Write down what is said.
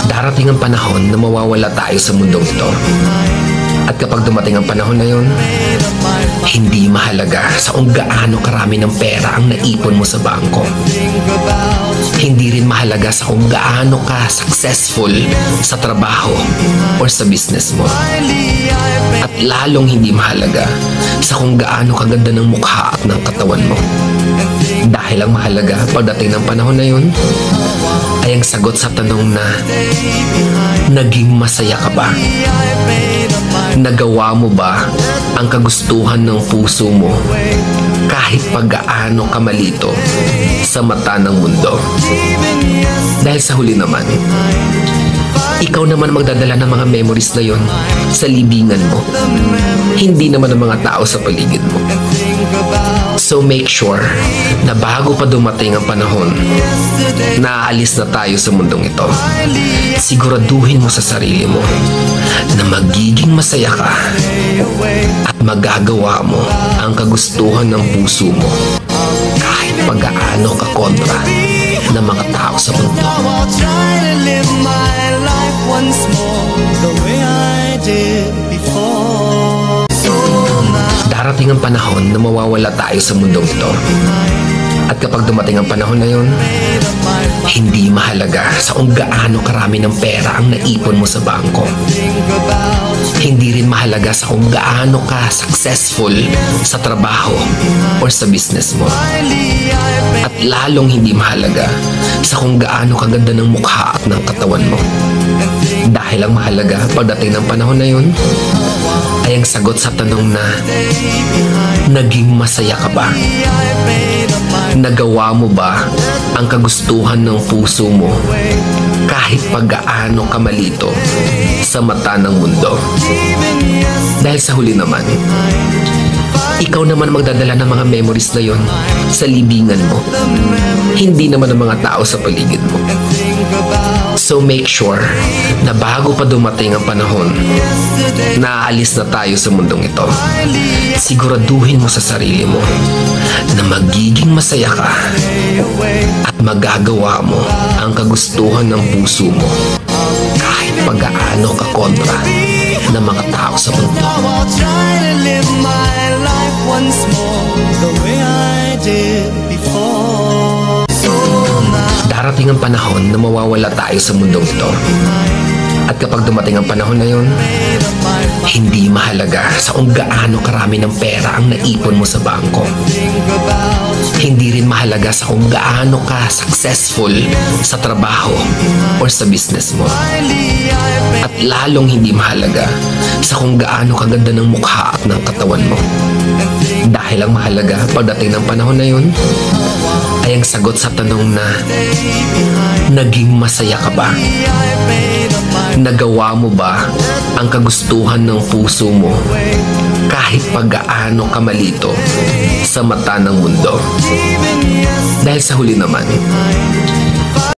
Darating ang panahon na mawawala tayo sa mundong ito. At kapag dumating ang panahon na yun, hindi mahalaga sa kung gaano karami ng pera ang naipon mo sa bangko. Hindi rin mahalaga sa kung gaano ka successful sa trabaho or sa business mo. At lalong hindi mahalaga sa kung gaano kaganda ng mukha at ng katawan mo. Dahil ang mahalaga pagdating ng panahon na yun ay ang sagot sa tanong na naging masaya ka ba? Nagawa mo ba ang kagustuhan ng puso mo kahit pag-gaano ka malito sa mata ng mundo? Dahil sa huli naman, ikaw naman magdadala ng mga memories na yon sa libingan mo. Hindi naman ang mga tao sa paligid mo. So make sure na bago pa dumating ang panahon na aalis na tayo sa mundong ito, siguraduhin mo sa sarili mo na magiging masaya ka at magagawa mo ang kagustuhan ng puso mo kahit pag-aano ka kontra ng mga tao sa mundo. Darating ang panahon na mawawala tayo sa mundong ito. At kapag dumating ang panahon na yun, hindi mahalaga sa kung gaano karami ng pera ang naipon mo sa bangko. Hindi rin mahalaga sa kung gaano ka successful sa trabaho or sa business mo. At lalong hindi mahalaga sa kung gaano kaganda ng mukha at ng katawan mo. Dahil ang mahalaga pagdating ng panahon na yun ay ang sagot sa tanong na naging masaya ka ba? Nagawa mo ba ang kagustuhan ng puso mo kahit pag-gaano ka malito sa mata ng mundo? Dahil sa huli naman, ikaw naman magdadala ng mga memories na yon sa libingan mo. Hindi naman ang mga tao sa paligid mo. So make sure na bago pa dumating ang panahon na aalis na tayo sa mundong ito, siguraduhin mo sa sarili mo na magiging masaya ka at magagawa mo ang kagustuhan ng puso mo kahit pag-aano ka kontra ng mga tao sa mundo. Darating ang panahon na mawawala tayo sa mundong ito. At kapag dumating ang panahon na yun, hindi mahalaga sa kung gaano karami ng pera ang naipon mo sa bangko. Hindi rin mahalaga sa kung gaano ka successful sa trabaho or sa business mo. At lalong hindi mahalaga sa kung gaano kaganda ng mukha at ng katawan mo. Dahil ang mahalaga pagdating ng panahon na yun ay ang sagot sa tanong na naging masaya ka ba? Nagawa mo ba ang kagustuhan ng puso mo kahit pag-gaano ka malito sa mata ng mundo? Dahil sa huli naman,